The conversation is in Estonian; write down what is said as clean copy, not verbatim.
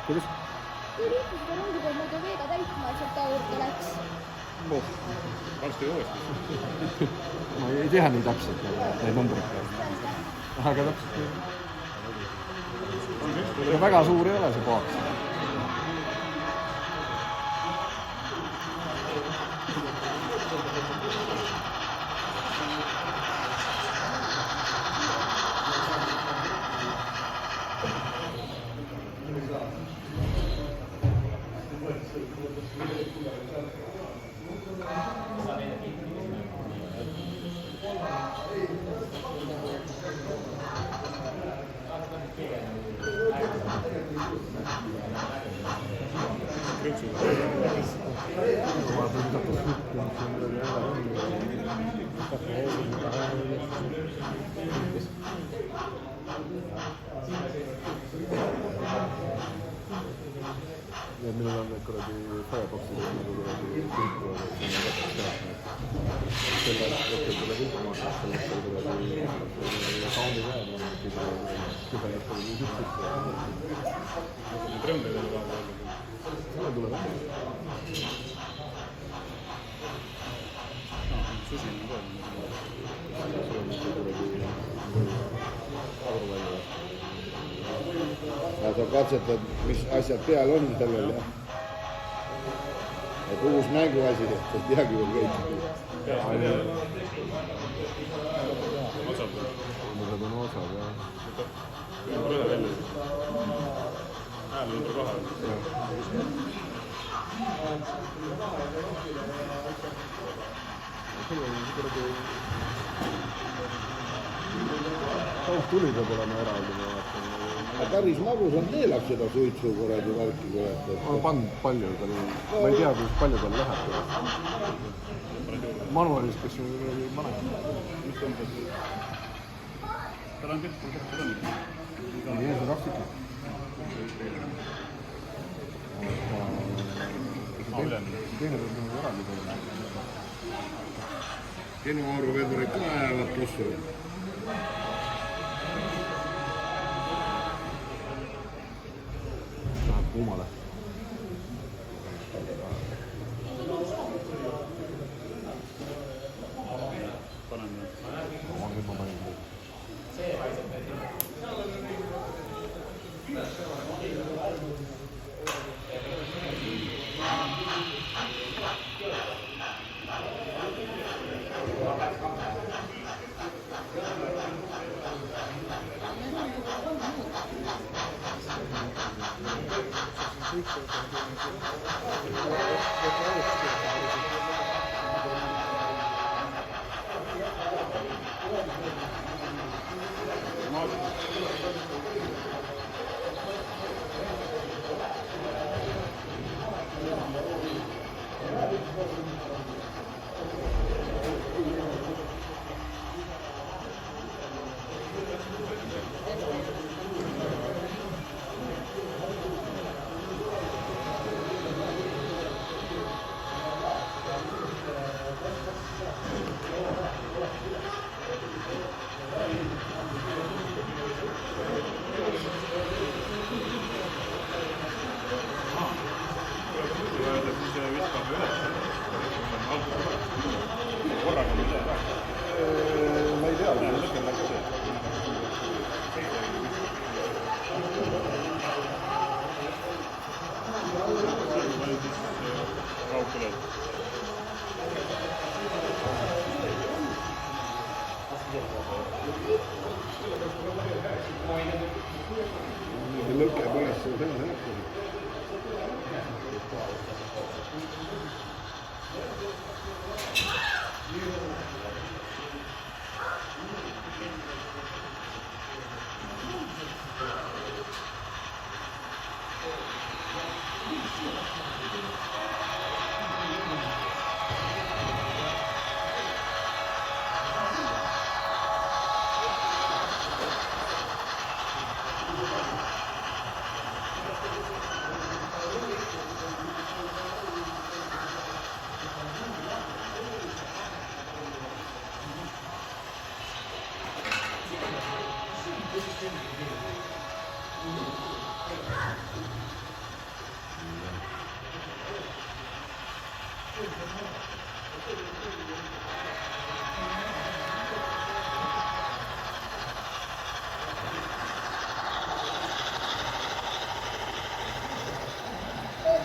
kuidas? liiklus rongi peal muidu veega täitma, sealt ta juurde läks. varsti uuesti. ma ei tea nii täpselt neid numbreid peale. aga täpselt nii. väga suur ei ole see paak. Ja minul on need kuradi Fireboxid nagu kuradi pilkuvad, et siin on täpselt teha. Selle hetkel tuleb infomaatast, selle hetkel kuradi soundi peal on kübernet oli nii sisse. Trõmbe veel vaja. Selle tuleb välja. Susi on ka. See on kuradi auru välja. Sa katsetad, mis asjad peal on sellel ja uus mänguasi, et ei teagi veel kõik. Osad on osad, jah. Üle välja. Hääl number 2. Tuli peab olema eraldi, ma vaatan. Päris magus on teelab seda suitsu kuradi värki kurat. Ma olen pannud palju, ma ei tea, kus palju tal läheb. Manualis, kes oli maneb. Mis on see? Tal on kõik, seda on ikka. Ei, see raksik. See teine peab nagu eraldi tegema. Kennuaaruvedurid ka ajavad tossu. Läheb kuumale. Ma panin. Lõkke pärast see täna näitab.